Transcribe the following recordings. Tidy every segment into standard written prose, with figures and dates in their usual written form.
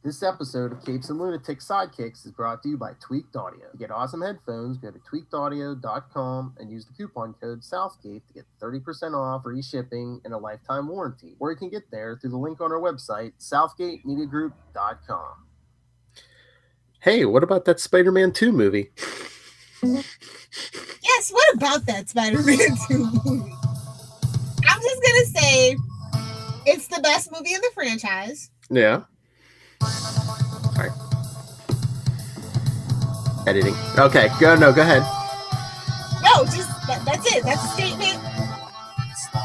This episode of Capes and Lunatics Sidekicks is brought to you by Tweaked Audio. To get awesome headphones, go to tweakedaudio.com and use the coupon code Southgate to get 30% off, free shipping, and a lifetime warranty. Or you can get there through the link on our website, southgatemediagroup.com. Hey, what about that Spider-Man 2 movie? Yes, what about that Spider-Man 2 movie? I'm just going to say it's the best movie in the franchise. Yeah. All right. Editing. Okay, go ahead. No, just that's it. That's a statement.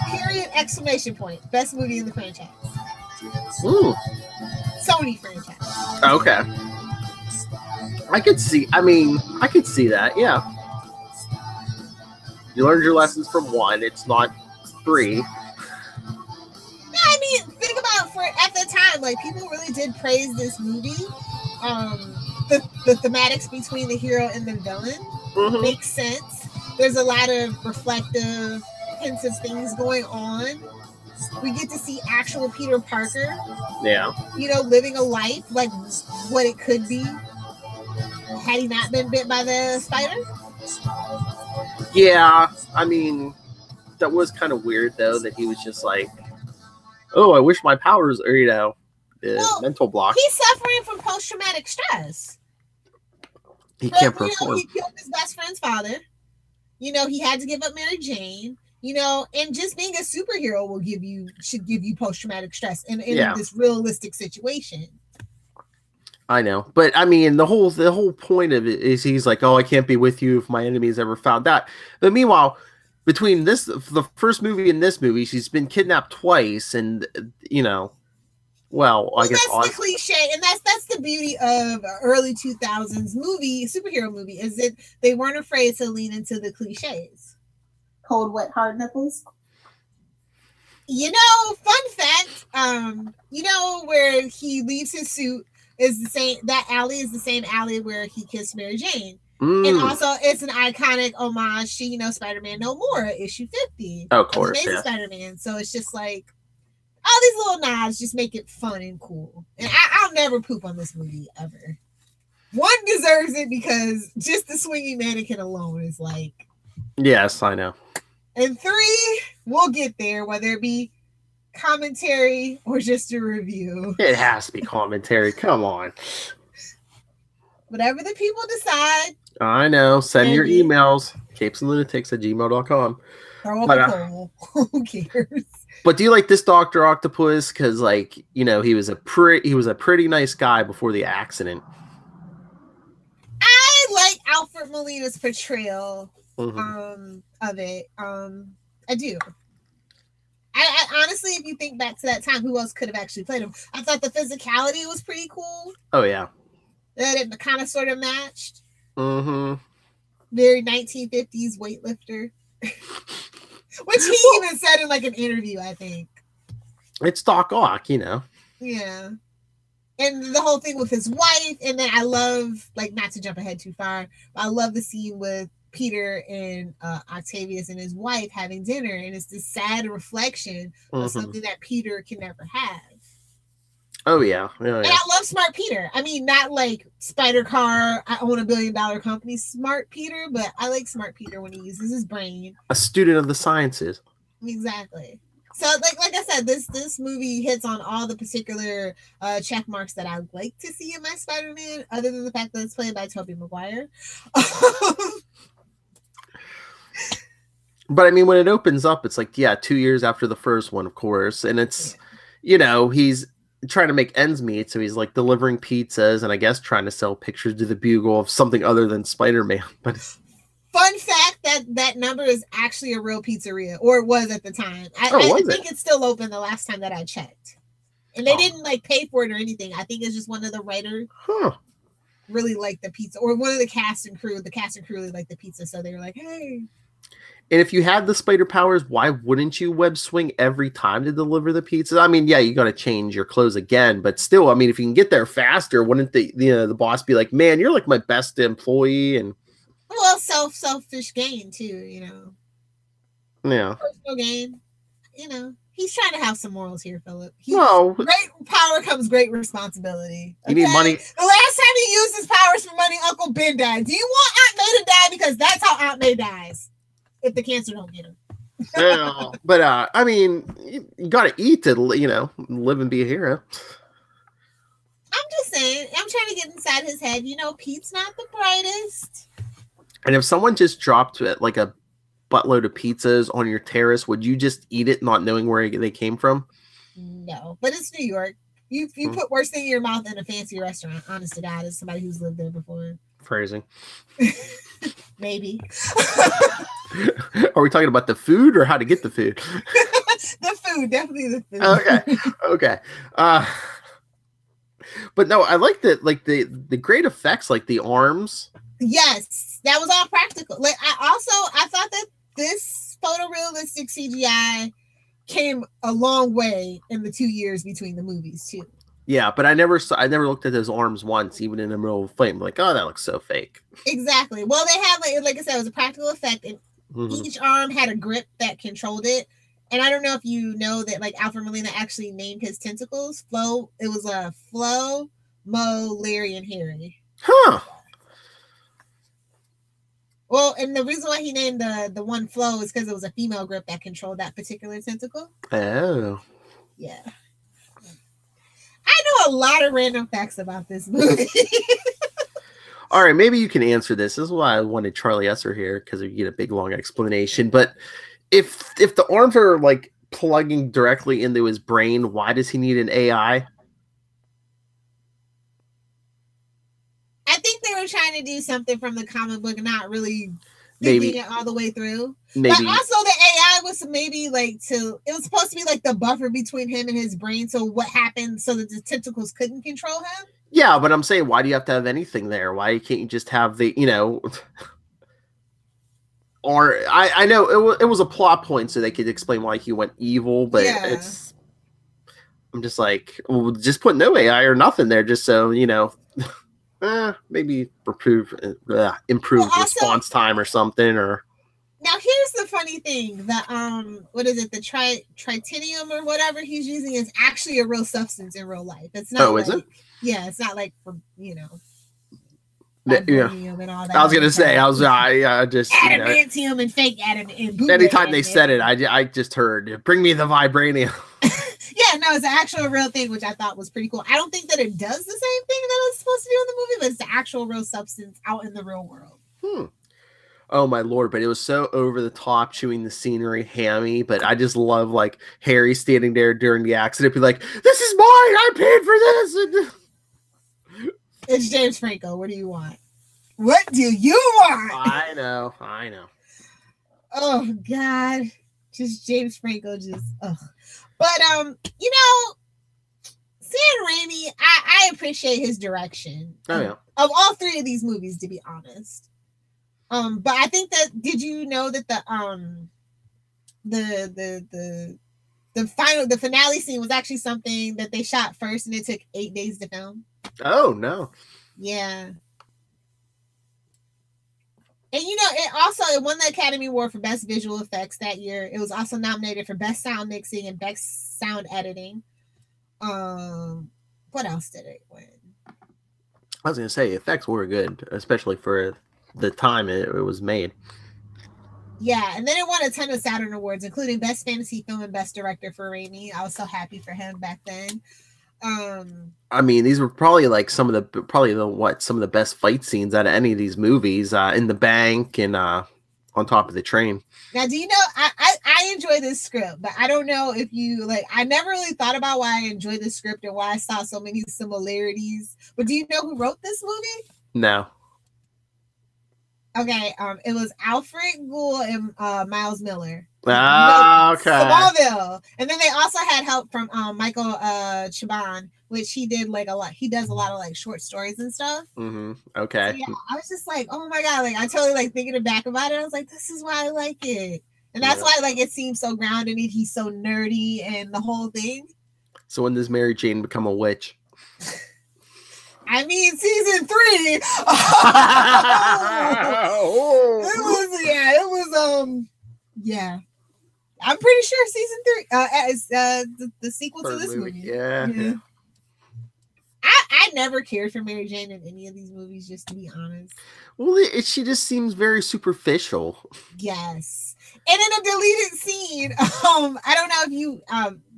Period, exclamation point. Best movie in the franchise. Ooh. Sony franchise. Okay. I could see that, yeah. You learned your lessons from one. It's not 3. Yeah, I mean, think about at the time, like, people really did praise this movie. The thematics between the hero and the villain makes sense. There's a lot of reflective hints of things going on. We get to see actual Peter Parker. Yeah. Living a life like what it could be had he not been bit by the spider. Yeah, I mean, that was kind of weird, though, that he was just like, oh, I wish my powers, or, mental block. He's suffering from post-traumatic stress. He can't perform. He killed his best friend's father. He had to give up Mary Jane. And just being a superhero should give you post-traumatic stress in this realistic situation. I know, but I mean, the whole point of it is he's like, oh, I can't be with you if my enemies ever found out. But meanwhile, between the first movie and this movie, she's been kidnapped twice, and I guess that's the cliche, and that's the beauty of early 2000s superhero movie, is that they weren't afraid to lean into the cliches. Cold, wet, hard nipples. Fun fact, where he leaves his suit is the same. That alley is the same alley where he kissed Mary Jane. And also, it's an iconic homage to, Spider-Man No More, issue 50. Oh, of course, Amazing Spider-Man. So it's just like, all these little nods just make it fun and cool. And I'll never poop on this movie, ever. 1 deserves it because just the swinging mannequin alone is like... Yes, I know. And 3, we'll get there, whether it be commentary or just a review. It has to be commentary. Come on. Whatever the people decide. I know. Send your emails. capesandlunatics@gmail.com. Throw up a poll. Who cares? But do you like this Dr. Octopus? Because, he was a pretty nice guy before the accident. I like Alfred Molina's portrayal of it. I do. I honestly, if you think back to that time, who else could have actually played him? I thought the physicality was pretty cool. Oh, yeah. That it kind of sort of matched. Mm-hmm. Very 1950s weightlifter. Which he even said in an interview, I think. It's Doc Ock, Yeah. And the whole thing with his wife, and then I love, not to jump ahead too far, but I love the scene with Peter and Octavius and his wife having dinner, and it's this sad reflection of something that Peter can never have. Oh, yeah. And I love Smart Peter. I mean, not like Spider Car, I own $1 billion company, Smart Peter, but I like Smart Peter when he uses his brain. A student of the sciences. Exactly. So, like I said, this movie hits on all the particular check marks that I like to see in my Spider-Man, other than the fact that it's played by Tobey Maguire. But I mean, when it opens up, it's 2 years after the first one, of course, and it's, he's trying to make ends meet, so he's delivering pizzas and I guess trying to sell pictures to the Bugle of something other than Spider-Man. But fun fact, that number is actually a real pizzeria, or it was at the time. I think it's still open the last time that I checked, and they didn't pay for it or anything. I think it's just one of the writers really liked the pizza, or one of the cast and crew really liked the pizza, so they were like, hey. And if you had the spider powers, why wouldn't you web swing every time to deliver the pizza? I mean, yeah, you got to change your clothes again, but still, I mean, if you can get there faster, wouldn't the boss be like, man, you're my best employee? And well, selfish gain too, Yeah. Personal gain, He's trying to have some morals here, Philip. No. Great power comes great responsibility. Okay? You need money. The last time he used his powers for money, Uncle Ben died. Do you want Aunt May to die? Because that's how Aunt May dies. If the cancer don't get her. Yeah, but I mean, you got to eat to, live and be a hero. I'm just saying. I'm trying to get inside his head. Pete's not the brightest. And if someone just dropped like a buttload of pizzas on your terrace, would you just eat it not knowing where they came from? No, but it's New York. You put worse thing in your mouth in a fancy restaurant, honest to God, as somebody who's lived there before. Phrasing. Maybe. Are we talking about the food or how to get the food? The food, definitely the food. Okay. But no, I like the great effects, like the arms. Yes, that was all practical. Like I thought that this photorealistic CGI came a long way in the 2 years between the movies too. Yeah, but I never looked at those arms once, even in the middle of a flame. Like, oh, that looks so fake. Exactly. Well, they had like I said, it was a practical effect, and each arm had a grip that controlled it. And I don't know if you know that, like, Alfred Molina actually named his tentacles Flo. It was Flo, Mo, Larry, and Harry. Huh. Well, and the reason why he named the one Flo is because it was a female grip that controlled that particular tentacle. Oh. Yeah. I know a lot of random facts about this movie. All right, maybe you can answer this. This is why I wanted Charlie Esser here, because you get a big, long explanation. But if the arms are, like, plugging directly into his brain, why does he need an AI? I think they were trying to do something from the comic book and not really thinking it all the way through. Maybe. But also the AI was maybe like it was supposed to be like the buffer between him and his brain. So what happened so that the tentacles couldn't control him? Yeah, but I'm saying, why do you have to have anything there? Why can't you just have the, or I know it was a plot point so they could explain why he went evil, but I'm just like, well, just put no AI or nothing there just so, maybe improve response time or something. Or now here's the funny thing: the what is it? The tritanium or whatever he's using is actually a real substance in real life. It's not. Oh, is it? Yeah, it's not like for Yeah. And all that. I was gonna say, I just adamantium and fake adamant. Anytime they said it, I just heard, bring me the vibranium. Yeah, no, it's an actual real thing, which I thought was pretty cool. I don't think that it does the same thing that it's supposed to do in the movie, but it's the actual real substance out in the real world. Oh my Lord, but it was so over the top, chewing the scenery, hammy. But I just love, like, Harry standing there during the accident, be like, "This is mine. I paid for this." It's James Franco. What do you want? What do you want? I know. Oh God, just James Franco. But Sam Raimi, I appreciate his direction. Oh yeah. Of all three of these movies, to be honest. But I think that, did you know that the finale scene was actually something that they shot first and it took 8 days to film? Oh no. Yeah. And it won the Academy Award for Best Visual Effects that year. It was also nominated for Best Sound Mixing and Best Sound Editing. What else did it win? I was gonna say effects were good, especially for the time it was made. Yeah, and then it won a ton of Saturn Awards, including Best Fantasy Film and Best Director for Raimi. I was so happy for him back then. I mean, these were probably like some of the best fight scenes out of any of these movies, in the bank and on top of the train. Now, do you know, I enjoy this script, but I don't know if you, like, I never really thought about why I enjoyed this script and why I saw so many similarities. But do you know who wrote this movie? No. Okay, it was Alfred Gould and Miles Miller. Okay. Smallville. And then they also had help from Michael Chabon, which he did like a lot. He does a lot of like short stories and stuff. Mm-hmm. Okay. So, yeah, I was just like, oh my God, like I totally like thinking back about it. I was like, this is why I like it. And that's why like it seems so grounded and he's so nerdy and the whole thing. So when does Mary Jane become a witch? I mean, season 3. I'm pretty sure season 3 is the sequel to this movie. Yeah. I never cared for Mary Jane in any of these movies, just to be honest. Well, she just seems very superficial. Yes. And in a deleted scene, I don't know if you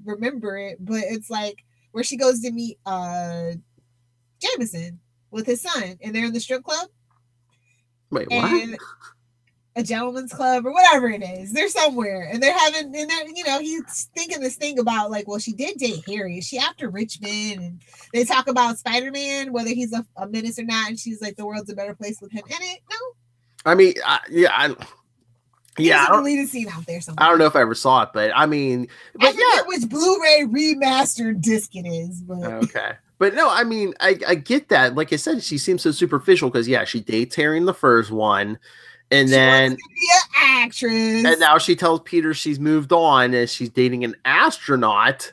remember it, but it's like where she goes to meet Jameson with his son, and they're in the strip club. Wait, what? A gentleman's club or whatever it is. They're somewhere and they're having, and they're, he's thinking this thing about like, well, she did date Harry. Is she after rich men? And they talk about Spider-Man, whether he's a menace or not. And she's like, the world's a better place with him in it. No. I mean, there's a deleted scene out there somewhere. I don't know if I ever saw it, but I mean, I forget which Blu-ray remastered disc it is, but okay. But no, I mean, I get that. Like I said, she seems so superficial because she dates Harry in the first one. And then wants to be an actress. And now she tells Peter she's moved on as she's dating an astronaut,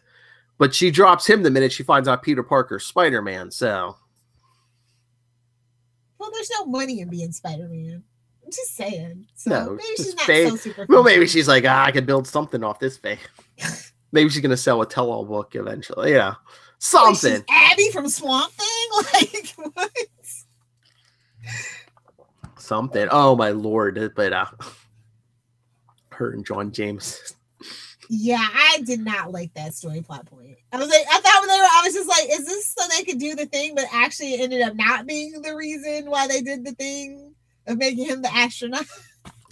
but she drops him the minute she finds out Peter Parker's Spider-Man. So, well, there's no money in being Spider-Man. I'm just saying. So no, maybe she's not so superficial. Well, maybe she's like, I can build something off this fame. Maybe she's gonna sell a tell-all book eventually. Yeah, something. Like Abby from Swamp Thing, like what? Something. Oh my lord! But her and John James. Yeah, I did not like that story plot point. I was just like, is this so they could do the thing? But actually, it ended up not being the reason why they did the thing of making him the astronaut.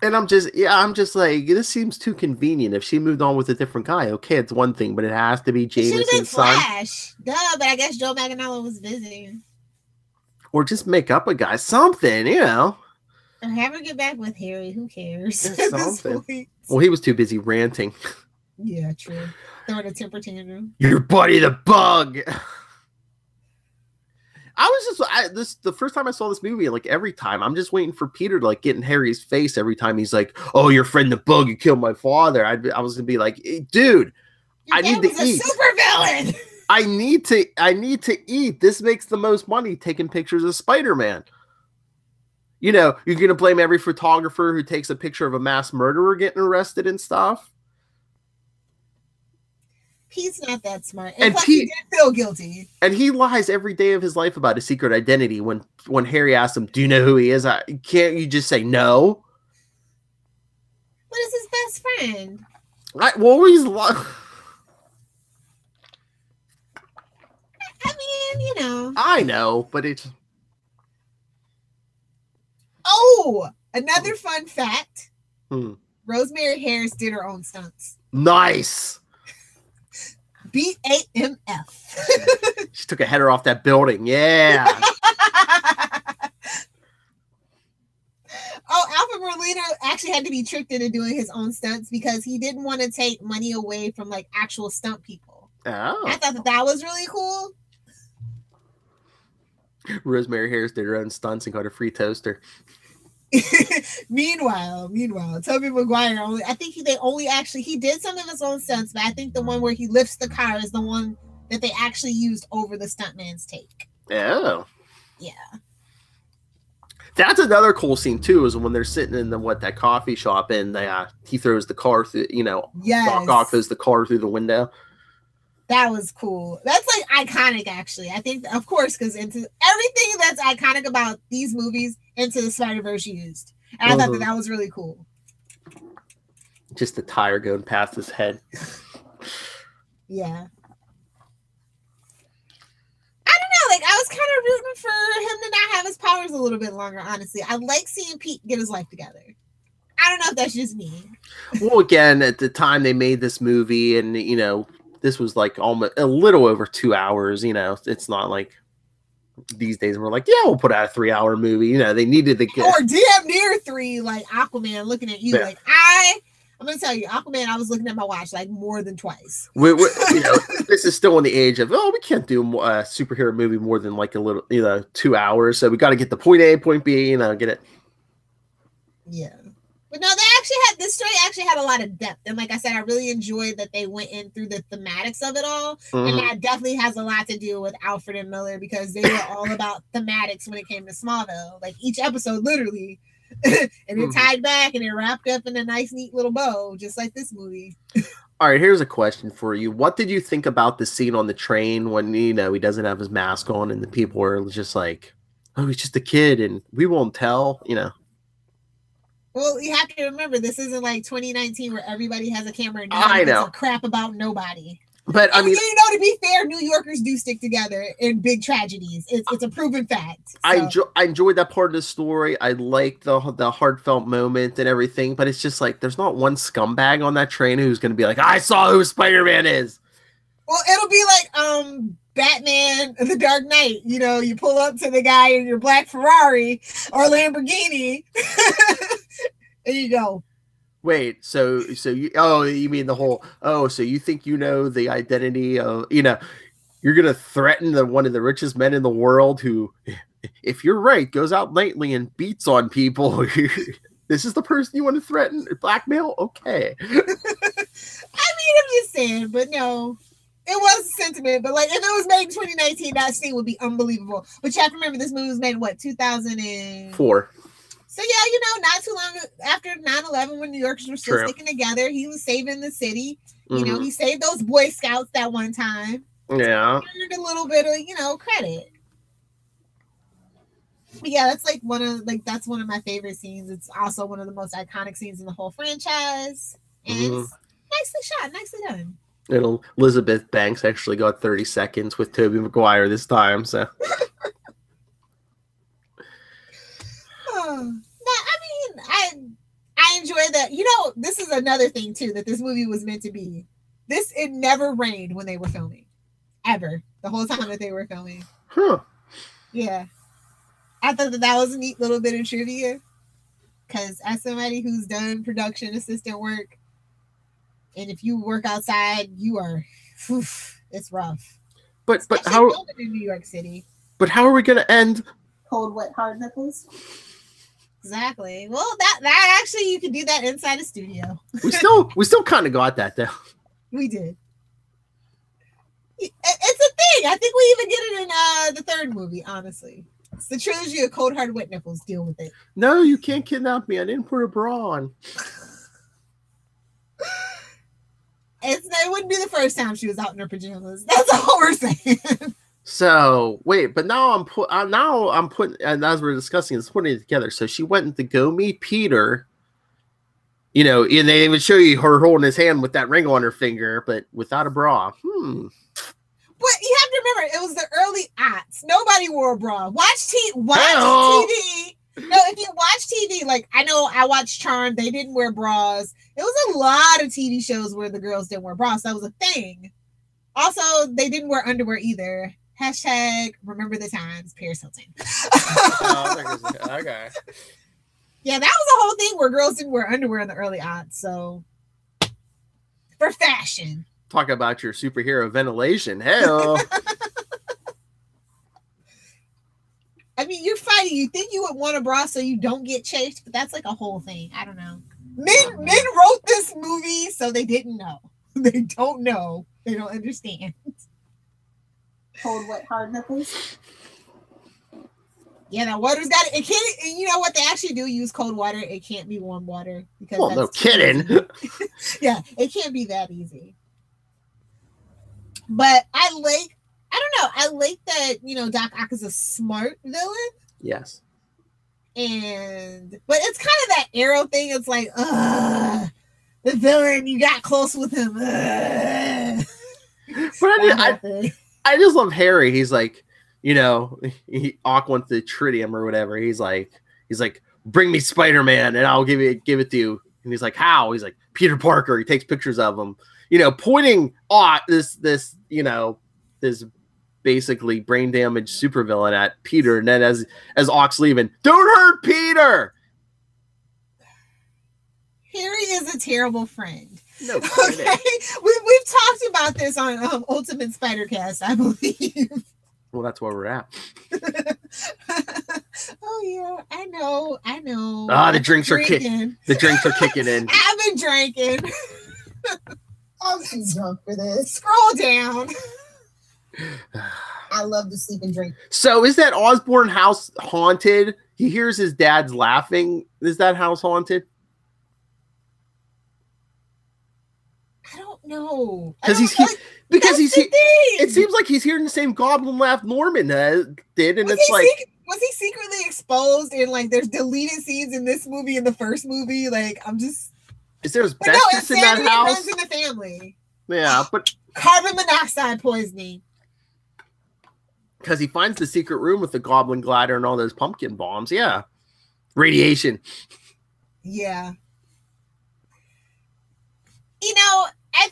And I'm just like, this seems too convenient. If she moved on with a different guy, okay, it's one thing, but it has to be Jameson's son. Flash. Duh, but I guess Joe Manganiello was busy. Or just make up a guy, something, Or have her get back with Harry. Who cares? Well, he was too busy ranting. Yeah, true. Throwing a temper tantrum. Your buddy the bug. The first time I saw this movie, like every time, I'm just waiting for Peter to like get in Harry's face every time he's like, "Oh, your friend the bug, you killed my father." I was gonna be like, hey, "Dude, I need to eat." Super villain. I need to eat. This makes the most money taking pictures of Spider-Man. You're going to blame every photographer who takes a picture of a mass murderer getting arrested and stuff. Pete's not that smart. And plus he did feel guilty. And he lies every day of his life about his secret identity. When Harry asks him, do you know who he is? Can't you just say no? What is his best friend? I know, but it's... Oh, another fun fact. Rosemary Harris did her own stunts. Nice. BAMF. She took a header off that building. Yeah. Alfred Molina actually had to be tricked into doing his own stunts because he didn't want to take money away from like actual stunt people. Oh. I thought that was really cool. Rosemary Harris did her own stunts and got a free toaster. Meanwhile, Tobey Maguire he did some of his own stunts, but I think the one where he lifts the car is the one that they actually used over the stuntman's take. Oh. Yeah. That's another cool scene too, is when they're sitting in that coffee shop and he throws the car through, Doc Ock throws the car through the window. That was cool. That's like iconic, actually. I think, of course, because into everything that's iconic about these movies, Into the Spider-Verse used. And I thought that was really cool. Just the tire going past his head. Yeah. I don't know. Like, I was kind of rooting for him to not have his powers a little bit longer, honestly. I like seeing Pete get his life together. I don't know if that's just me. Well, again, at the time they made this movie, and, this was like almost a little over 2 hours. It's not like these days we're like, yeah, we'll put out a 3-hour movie. They needed to get or damn near 3, like Aquaman looking at you. Yeah. Like I'm gonna tell you, Aquaman, I was looking at my watch like more than twice. This is still in the age of, we can't do a superhero movie more than like a little 2 hours. So we got to get the point A, point B, get it. Yeah. But no, this story actually had a lot of depth. And like I said, I really enjoyed that they went in through the thematics of it all. Mm-hmm. And that definitely has a lot to do with Alfred and Miller, because they were all about thematics when it came to Smallville. Like each episode, literally, and then tied back and then wrapped up in a nice, neat little bow, just like this movie. All right, here's a question for you. What did you think about the scene on the train when, he doesn't have his mask on and the people are just like, oh, he's just a kid and we won't tell, Well, you have to remember, this isn't like 2019 where everybody has a camera and I know. Crap about nobody. But I mean, to be fair, New Yorkers do stick together in big tragedies. It's a proven fact. So. I enjoyed that part of the story. I like the heartfelt moment and everything, but it's just like there's not one scumbag on that train who's going to be like, I saw who Spider-Man is. Well, it'll be like Batman, The Dark Knight. You pull up to the guy in your black Ferrari or Lamborghini, and you go. Wait, so you mean the whole, so you think the identity of, you're going to threaten one of the richest men in the world who, if you're right, goes out nightly and beats on people. This is the person you want to threaten? Blackmail? Okay. I mean, I'm just saying, but no. It was a sentiment, but like if it was made in 2019, that scene would be unbelievable. But you have to remember this movie was made in 2004. So yeah, not too long after 9/11, when New Yorkers were still sticking together, he was saving the city. He saved those Boy Scouts that one time. Yeah, earned a little bit of credit. But yeah, that's that's one of my favorite scenes. It's also one of the most iconic scenes in the whole franchise, and it's nicely shot, nicely done. Elizabeth Banks actually got 30 seconds with Tobey Maguire this time, so. I enjoy that. This is another thing too that this movie was meant to be. It never rained when they were filming, ever. The whole time that they were filming. Huh. Yeah, I thought that was a neat little bit of trivia. Because as somebody who's done production assistant work, and if you work outside, you are, it's rough. But how in New York City? But how are we going to end? Cold, wet, hard nipples. Exactly. Well, that actually, you could do that inside a studio. We still kind of got that though. We did. It's a thing. I think we even get it in the third movie. Honestly, it's the trilogy of cold, hard, wet nipples. Deal with it. No, you can't kidnap me. I didn't put a bra on. It wouldn't be the first time she was out in her pajamas. That's all we're saying. So wait, but now I'm putting, and as we're discussing, it's putting it together. So she went to go meet Peter, and they would show you her holding his hand with that ring on her finger, but without a bra. But you have to remember, it was the early aughts. Nobody wore a bra. Watch TV. No, if you watch TV, like I know I watched Charmed, they didn't wear bras. It was a lot of TV shows where the girls didn't wear bras. That was a thing. Also, they didn't wear underwear either. Hashtag remember the times, Paris Hilton. Okay. Yeah, that was a whole thing where girls didn't wear underwear in the early aughts. So for fashion. Talk about your superhero ventilation. Hell. I mean, you're fighting. You think you would want a bra so you don't get chafed, but that's like a whole thing. I don't know. Men wrote this movie, so they didn't know. They don't know. They don't understand. Cold, wet, hard nipples. Yeah, that water's got it. It can't. You know what they actually do? Use cold water. It can't be warm water because. Well, no kidding. Yeah, it can't be that easy. But I like that, Doc Ock is a smart villain. Yes. But it's kind of that Arrow thing. It's like, the villain, you got close with him. But I just love Harry. He's like, Ock wants to treat him or whatever. He's like, bring me Spider-Man and I'll give it to you. And he's like, how? He's like, Peter Parker. He takes pictures of him, pointing Ock, this basically brain damaged supervillain at Peter. And then as Ock's leaving, don't hurt Peter. Harry is a terrible friend. No, okay, we've talked about this on Ultimate Spider-Cast, I believe. Well, that's where we're at. Oh yeah, I know. The drinks are kicking. The drinks are kicking in. I've been drinking. I'm too drunk for this. Scroll down. I love to sleep and drink. So is that Osborn house haunted? He hears his dad's laughing. Is that house haunted? I don't know. Because it seems like he's hearing the same goblin laugh Norman did, and was he secretly exposed and like there's deleted scenes in this movie and the first movie? Like is there asbestos in that house? Runs in the family. Yeah, but carbon monoxide poisoning. Because he finds the secret room with the goblin glider and all those pumpkin bombs. Yeah, radiation. Yeah. You know, I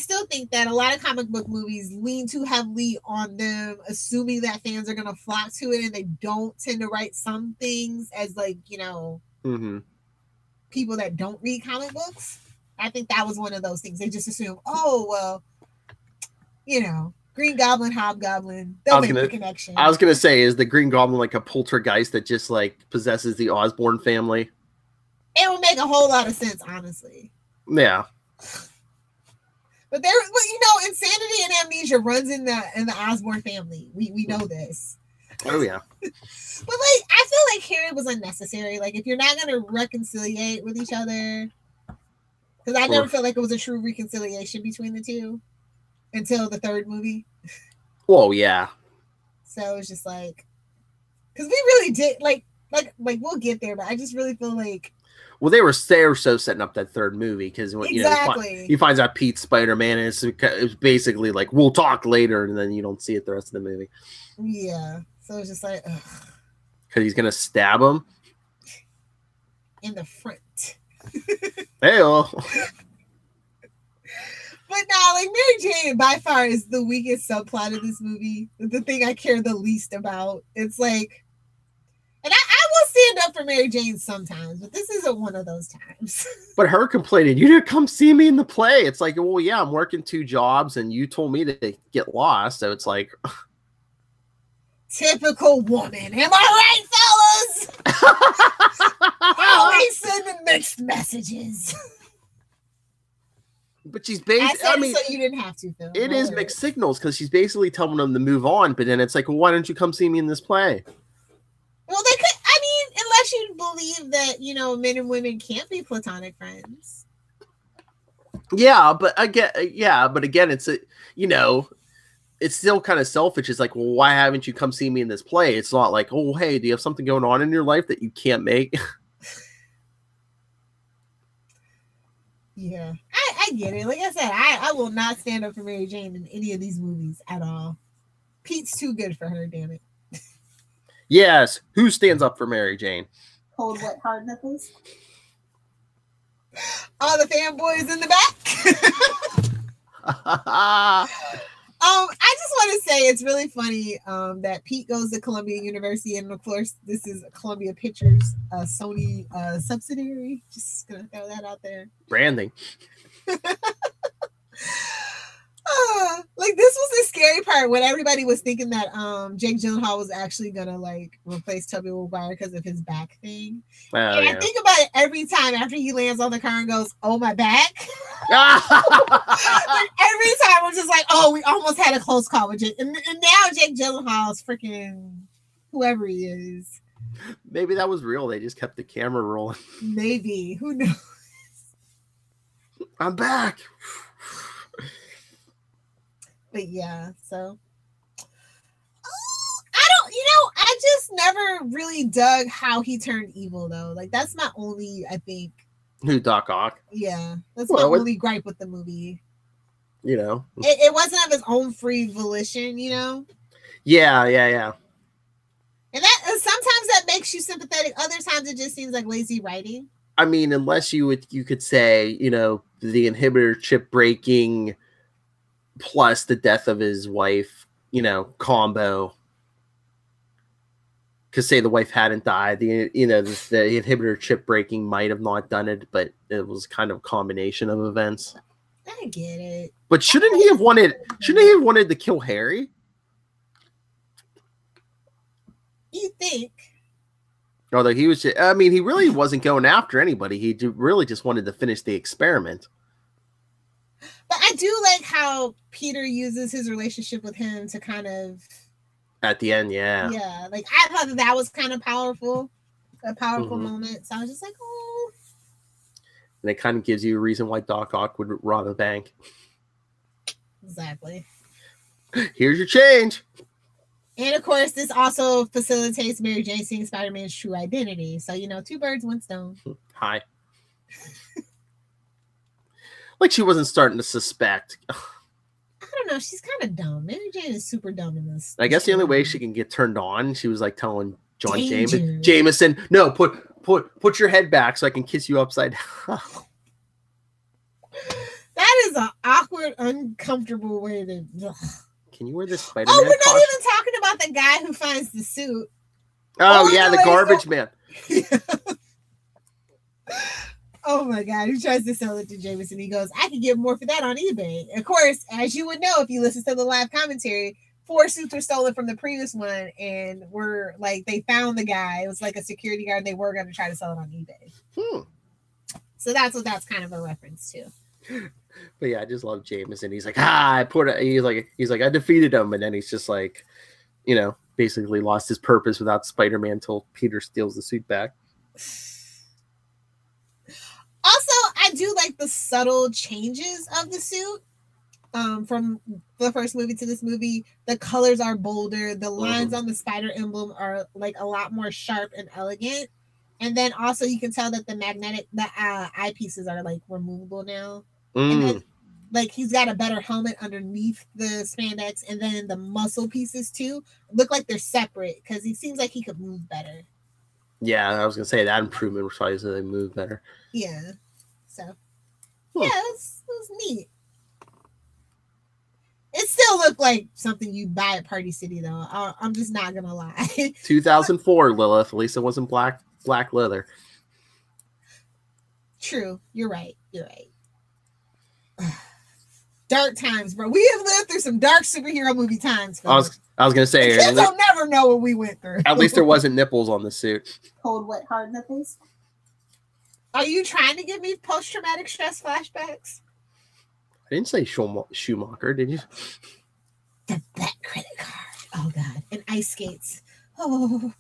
still think that a lot of comic book movies lean too heavily on them, assuming that fans are going to flock to it, and they don't tend to write some things as like, you know, people that don't read comic books. I think that was one of those things. They just assume, oh, well, you know, Green Goblin, Hobgoblin, they'll make the connection. I was going to say, is the Green Goblin like a poltergeist that just like possesses the Osborn family? It would make a whole lot of sense, honestly. Yeah. But you know, insanity and amnesia runs in the Osborn family. We know this. Oh yeah. But like, I feel like Harry was unnecessary. Like, if you're not gonna reconciliate with each other, because I never felt like it was a true reconciliation between the two until the third movie. Well, yeah. So it's just like, because we really did like we'll get there, but I just really feel like. Well, they were so setting up that third movie because he finds out Pete's Spider-Man, and it's basically like, we'll talk later, and then you don't see it the rest of the movie. Yeah, so it's just like, ugh. Because he's gonna stab him in the front. Hey-oh. But no, like Mary Jane by far is the weakest subplot of this movie. The thing I care the least about. It's like. And I will stand up for Mary Jane sometimes, but this isn't one of those times. But her complaining, you didn't come see me in the play. It's like, well, yeah, I'm working 2 jobs, and you told me to get lost. So it's like, typical woman. Am I right, fellas? Always sending mixed messages. But she's basically, so you didn't have to, Phil. It is mixed signals because she's basically telling them to move on. But then it's like, well, why don't you come see me in this play? Well, they could. I mean, unless you believe that, you know, men and women can't be platonic friends. Yeah, but again, it's it's still kind of selfish. It's like, well, why haven't you come see me in this play? It's not like, oh, hey, do you have something going on in your life that you can't make? Yeah, I get it. Like I said, I will not stand up for Mary Jane in any of these movies at all. Pete's too good for her, damn it. Yes. Who stands up for Mary Jane? Cold, wet, hard nipples. All the fanboys in the back. I just want to say it's really funny that Pete goes to Columbia University, and of course, this is Columbia Pictures, Sony subsidiary. Just gonna throw that out there. Branding. Like, this was the scary part when everybody was thinking that Jake Gyllenhaal was actually gonna like replace Tobey Maguire because of his back thing. I think about it every time after he lands on the car and goes, "Oh, my back." Like, every time I'm just like, "Oh, we almost had a close call with Jake," and now Jake Gyllenhaal is freaking whoever he is. Maybe that was real. They just kept the camera rolling. Maybe, who knows? I'm back. But yeah, so I just never really dug how he turned evil though. Like, that's my only, I think. Who, Doc Ock? Yeah, that's my only gripe with the movie. You know, it wasn't of his own free volition. You know. Yeah. And that sometimes that makes you sympathetic. Other times it just seems like lazy writing. I mean, unless you could say, you know, the inhibitor chip breaking plus the death of his wife, you know, combo. Because say the wife hadn't died, the inhibitor chip breaking might have not done it, but it was kind of a combination of events. I get it. But shouldn't he have wanted to kill Harry? You think? Although he was, he really wasn't going after anybody. He really just wanted to finish the experiment. But I do like how Peter uses his relationship with him to kind of... At the end, yeah. Yeah, like, I thought that was kind of powerful. A powerful moment. So I was just like, oh. And it kind of gives you a reason why Doc Ock would rob a bank. Exactly. Here's your change. And of course, this also facilitates Mary Jane seeing Spider-Man's true identity. So, two birds, one stone. Hi. Like she wasn't starting to suspect. I don't know. She's kind of dumb. Mary Jane is super dumb in this. I guess the only way she can get turned on, she was like telling John Jameson, no, put your head back so I can kiss you upside down. That is an awkward, uncomfortable way to... Ugh. Can you wear this Spider-Man we're not even talking about the guy who finds the suit. Oh yeah, the garbage man. Oh my God, he tries to sell it to Jameson. He goes, I could get more for that on eBay. Of course, as you would know if you listen to the live commentary, 4 suits were stolen from the previous one, and they found the guy. It was like a security guard, and they were going to try to sell it on eBay. So that's what that's kind of a reference to. But yeah, I just love Jameson. He's like, he's like, I defeated him, and then he's just like, basically lost his purpose without Spider-Man until Peter steals the suit back. Also, I do like the subtle changes of the suit. From the first movie to this movie, the colors are bolder. The lines on the spider emblem are like a lot more sharp and elegant. And then also you can tell that the eyepieces are like removable now. And then like he's got a better helmet underneath the spandex, and then the muscle pieces too look like they're separate because he seems like he could move better. Yeah, I was gonna say that improvement was probably so they move better. Yeah. So yeah, it was neat. It still looked like something you buy at Party City, though. I'm just not gonna lie. 2004, Lilith. At least it wasn't black leather. True. You're right. Dark times, bro. We have lived through some dark superhero movie times. I was gonna say, kids don't never know what we went through. At least there wasn't nipples on the suit. Cold, wet, hard nipples. Are you trying to give me post-traumatic stress flashbacks? I didn't say Schumacher, did you? The bet credit card. Oh God, and ice skates. Oh,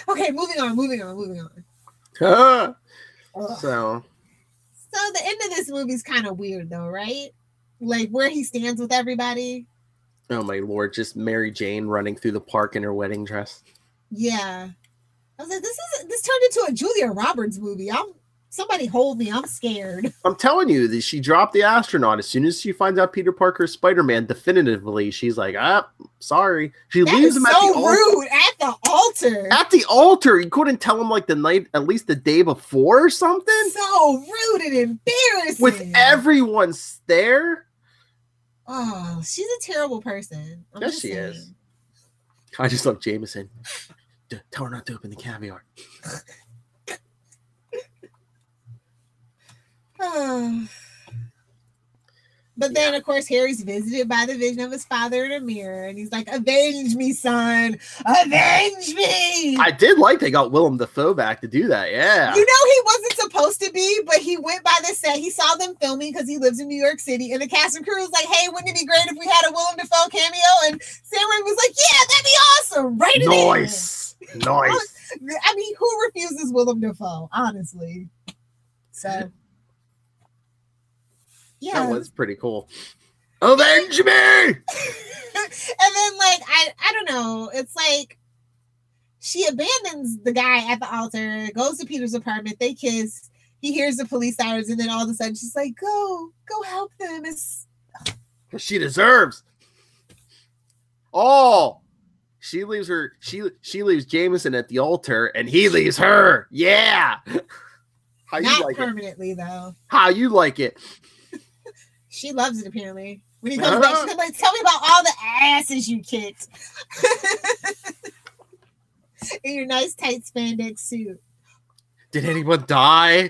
okay. Moving on. So the end of this movie is kind of weird, though, right? Like where he stands with everybody. Oh my Lord! Just Mary Jane running through the park in her wedding dress. Yeah, I was like, this turned into a Julia Roberts movie. Somebody hold me. I'm scared. I'm telling you, that she dropped the astronaut as soon as she finds out Peter Parker's Spider-Man. Definitively, she's like, sorry. She leaves him at the altar. Rude at the altar. At the altar, you couldn't tell him like the night, at least the day before or something. So rude and embarrassing. With everyone there. Oh, she's a terrible person. Yes, she is. I just love Jameson. Tell her not to open the caviar. But then, of course, Harry's visited by the vision of his father in a mirror, and he's like, "Avenge me, son! Avenge me!" I did like they got Willem Dafoe back to do that. Yeah, he wasn't supposed to be, but he went by the set. He saw them filming because he lives in New York City, and the cast and crew was like, "Hey, wouldn't it be great if we had a Willem Dafoe cameo?" And Sam Raimi was like, "Yeah, that'd be awesome! Write it in." Nice. I mean, who refuses Willem Dafoe? Honestly, so. Yeah, that was pretty cool. Avenge me! And then, like, I don't know. It's like she abandons the guy at the altar, goes to Peter's apartment. They kiss. He hears the police sirens, and then all of a sudden, she's like, "Go help them." She deserves. Oh, she leaves her. She leaves Jameson at the altar, and he leaves her. Yeah. How you Not like permanently, though. How you like it? She loves it, apparently. When he comes back, she's like, "Tell me about all the asses you kicked." In your nice, tight spandex suit. Did anyone die?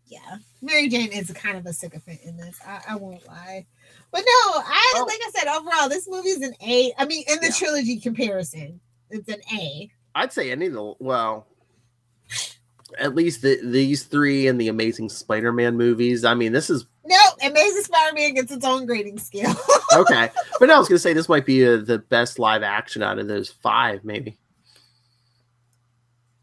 Yeah. Mary Jane is kind of a sycophant in this. I won't lie. But no, like I said, overall, this movie is an A. I mean, in the trilogy comparison, it's an A. I'd say at least these three and the Amazing Spider-Man movies. I mean, this is... No, Amazing Spider-Man gets its own grading scale. Okay. But I was going to say this might be the best live action out of those 5, maybe.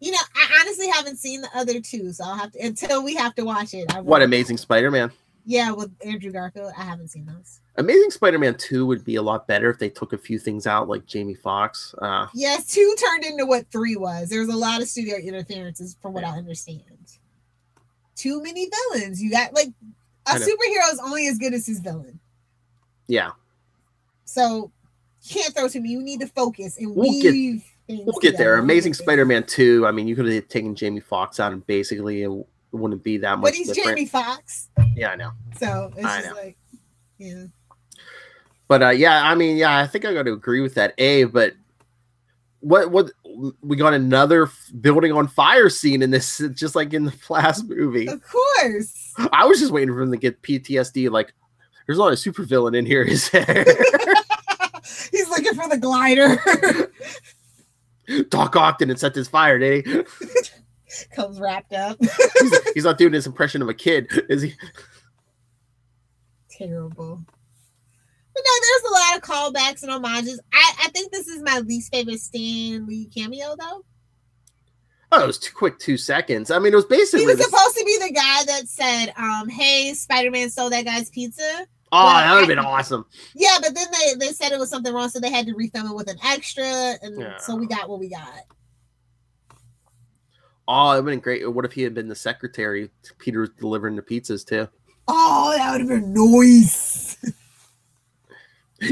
You know, I honestly haven't seen the other 2, so I'll have to, until we have to watch it. What, Amazing Spider-Man? Yeah, with Andrew Garfield. I haven't seen those. Amazing Spider-Man 2 would be a lot better if they took a few things out, like Jamie Foxx. Yes, 2 turned into what 3 was. There was a lot of studio interferences, from what I understand. Too many villains. You got, like, a superhero is only as good as his villain. Yeah. So, you can't throw to me. You need to focus and we'll get there. Amazing Spider-Man 2, I mean, you could have taken Jamie Foxx out and basically it wouldn't be that much different. But he's Jamie Foxx. Yeah, I know. So, it's just like, yeah. But, I think I got to agree with that, but what we got another building on fire scene in this, just like in the last movie. Of course. I was just waiting for him to get PTSD, like, there's not a supervillain in here, is there? He's looking for the glider. Doc Ock didn't set this fire, did he? Comes wrapped up. he's not doing his impression of a kid, is he? Terrible. But no, there's a lot of callbacks and homages. I think this is my least favorite Stan Lee cameo, though. Oh, it was too quick, 2 seconds. I mean, it was basically... He was supposed to be the guy that said, hey, Spider-Man stole that guy's pizza. Oh, that would have been awesome. Yeah, but then they said it was something wrong, so they had to refilm it with an extra, and so we got what we got. Oh, it would have been great. What if he had been the secretary? Peter was delivering the pizzas, too. Oh, that would have been nice.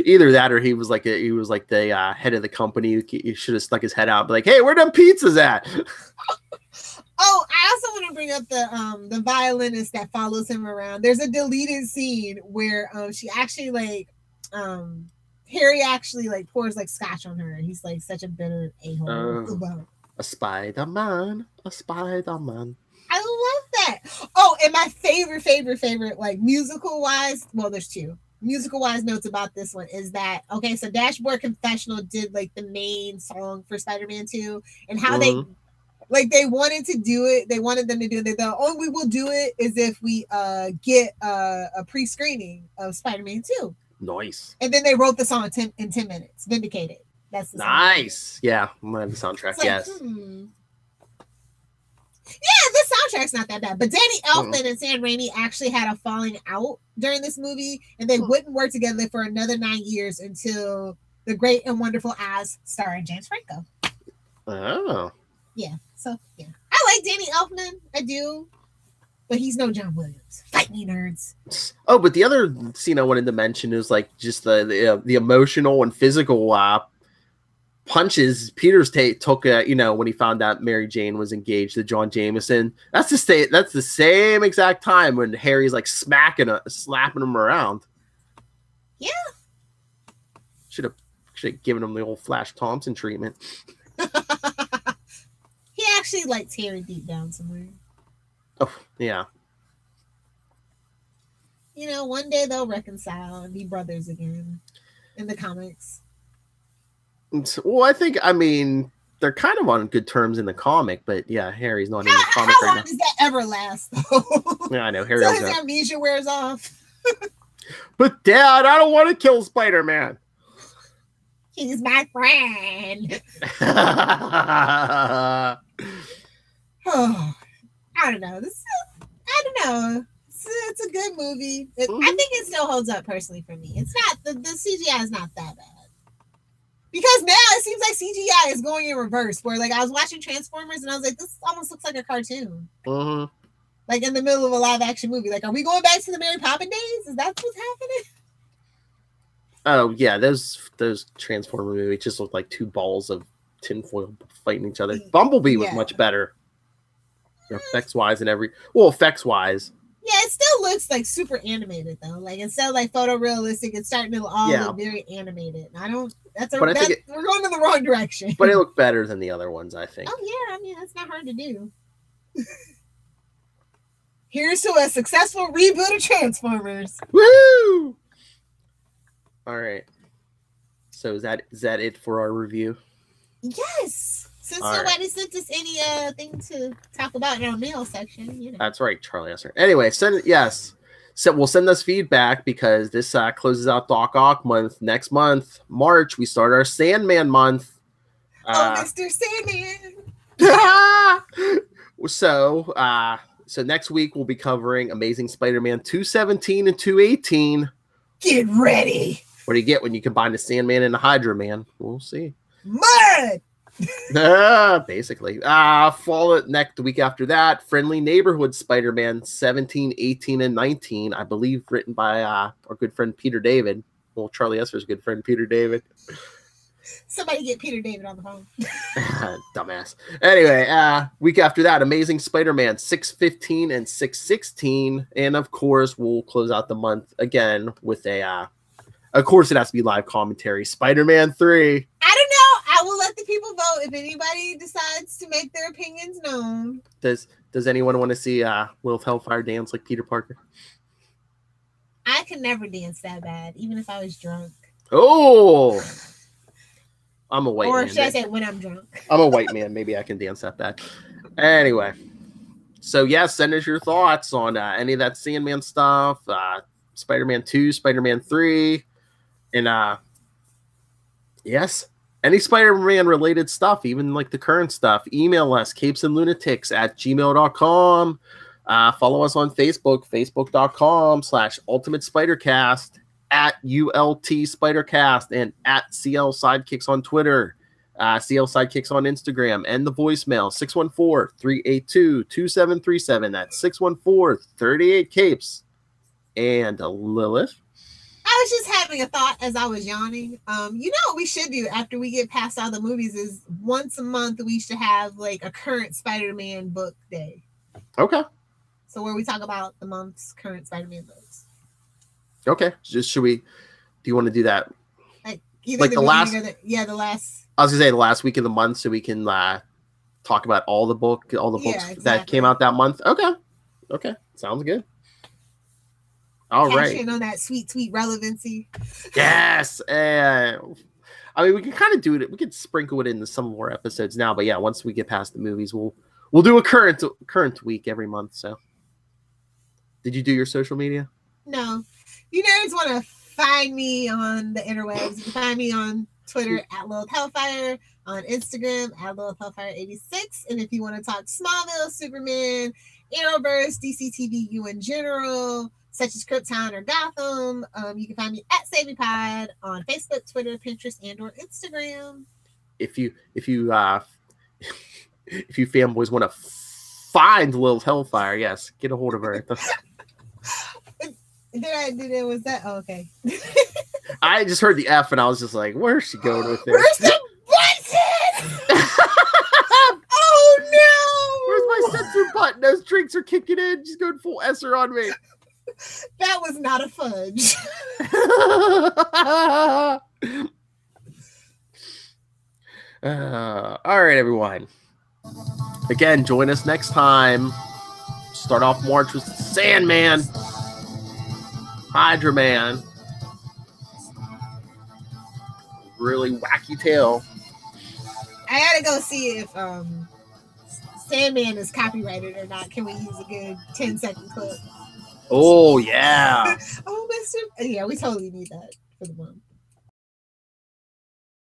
Either that or he was like the head of the company. He should have stuck his head out and be like, hey, where them pizzas at? Oh, I also want to bring up the violinist that follows him around. There's a deleted scene where she actually Harry actually pours scotch on her, and he's like such a bitter a-hole. A Spider-Man. I love that. Oh, and my favorite musical wise, well, there's 2. Musical wise notes about this one is that, okay, so Dashboard Confessional did the main song for Spider-Man 2, and how they wanted to do it. They wanted them to do it. The only way we'll do it is if we get a pre-screening of Spider-Man 2. Nice. And then they wrote the song in 10 minutes. Vindicated. That's the song. Nice. Yeah, I'm gonna have the soundtrack. Yes. Yeah, this soundtrack's not that bad. But Danny Elfman and Sam Raimi actually had a falling out during this movie, and they wouldn't work together for another 9 years until The Great and Wonderful Oz, starring James Franco. Oh. Yeah. So yeah, I like Danny Elfman. I do, but he's no John Williams. Fight me, nerds. Oh, but the other scene I wanted to mention is just the emotional and physical punches Peter's took when he found out Mary Jane was engaged to John Jameson. That's the same exact time when Harry's slapping him around. Yeah. Should have given him the old Flash Thompson treatment. He actually likes Harry deep down somewhere. Oh, yeah. One day they'll reconcile and be brothers again in the comics. Well, I mean, they're kind of on good terms in the comic, but yeah, Harry's not in the comic right now. How long does that ever last, though? Yeah, I know. Harry so his amnesia wears off. But Dad, I don't want to kill Spider-Man. He's my friend. Oh, I don't know. It's a good movie. I think it still holds up personally for me. It's not the CGI is not that bad. Because now it seems like CGI is going in reverse. Where I was watching Transformers and I was like, this almost looks like a cartoon. Mm-hmm. In the middle of a live action movie. Are we going back to the Mary Poppins days? Is that what's happening? Oh yeah, those Transformer movies just look like 2 balls of tinfoil fighting each other. Bumblebee was much better. Effects wise and effects wise. Yeah, it still looks super animated though. Instead of photorealistic, it's starting to all look very animated. We're going in the wrong direction. But it looked better than the other ones, I think. Oh yeah, I mean that's not hard to do. Here's to a successful reboot of Transformers. Woo! All right. So is that it for our review? Yes. Since nobody sent us any thing to talk about in our mail section, That's right, Charlie Esser. Anyway, So we'll send us feedback because this closes out Doc Ock month. Next month, March, we start our Sandman month. Mr. Sandman. So next week we'll be covering Amazing Spider-Man 217 and 218. Get ready. What do you get when you combine the Sandman and the Hydra Man? We'll see. Mud. Basically. Fall next the week after that. Friendly Neighborhood Spider-Man 17, 18, and 19. I believe written by our good friend Peter David. Well, Charlie Esser's good friend Peter David. Somebody get Peter David on the phone. Dumbass. Anyway, week after that, Amazing Spider-Man 615 and 616. And of course, we'll close out the month again with of course, it has to be live commentary. Spider-Man 3. I don't know. I will let the people vote if anybody decides to make their opinions known. Does anyone want to see Lilith Hellfire dance like Peter Parker? I can never dance that bad, even if I was drunk. Oh! I'm a white man. Or should I say when I'm drunk? I'm a white man. Maybe I can dance that bad. Anyway. So, send us your thoughts on any of that Sandman stuff. Spider-Man 2, Spider-Man 3. And, yes, any Spider-Man related stuff, even like the current stuff. Email us, capesandlunatics@gmail.com. Follow us on Facebook, facebook.com/ultimatespidercast. @ULT Spidercast and @CL Sidekicks on Twitter, CL Sidekicks on Instagram, and the voicemail 614-382-2737. That's 614-38-CAPES. And Lilith. I was just having a thought as I was yawning. You know what we should do after we get past all the movies is once a month we should have like a current Spider-Man book day. Okay. So where we talk about the month's current Spider-Man books. Okay. Do you want to do that? Like the last? The last. I was gonna say the last week of the month, so we can talk about all the books that came out that month. Okay. Sounds good. All right. On that sweet relevancy. Yes. I mean, we can kind of do it. We could sprinkle it into some more episodes now, but once we get past the movies, we'll do a current week every month. So, did you do your social media? No. You nerds want to find me on the interwebs. You can find me on Twitter @Lilith Hellfire, on Instagram @Lilith Hellfire 86. And if you want to talk Smallville, Superman, Arrowverse, DCTVU in general, such as Krypton or Gotham, you can find me @SavvyPod on Facebook, Twitter, Pinterest, and/or Instagram. If you fanboys want to find Lilith Hellfire, yes, get a hold of her. Was that? Oh, okay. I just heard the F and I was just like, where's she going with this? Where's the button? Oh no! Where's my censor button? Those drinks are kicking in. She's going full Esser on me. That was not a fudge. All right, everyone. Again, join us next time. Start off March with Sandman, Hydra Man, really wacky tale. I gotta go see if Sandman is copyrighted or not. Can we use a good 10-second clip? Oh yeah. Oh, Mr. Yeah, we totally need that for the month.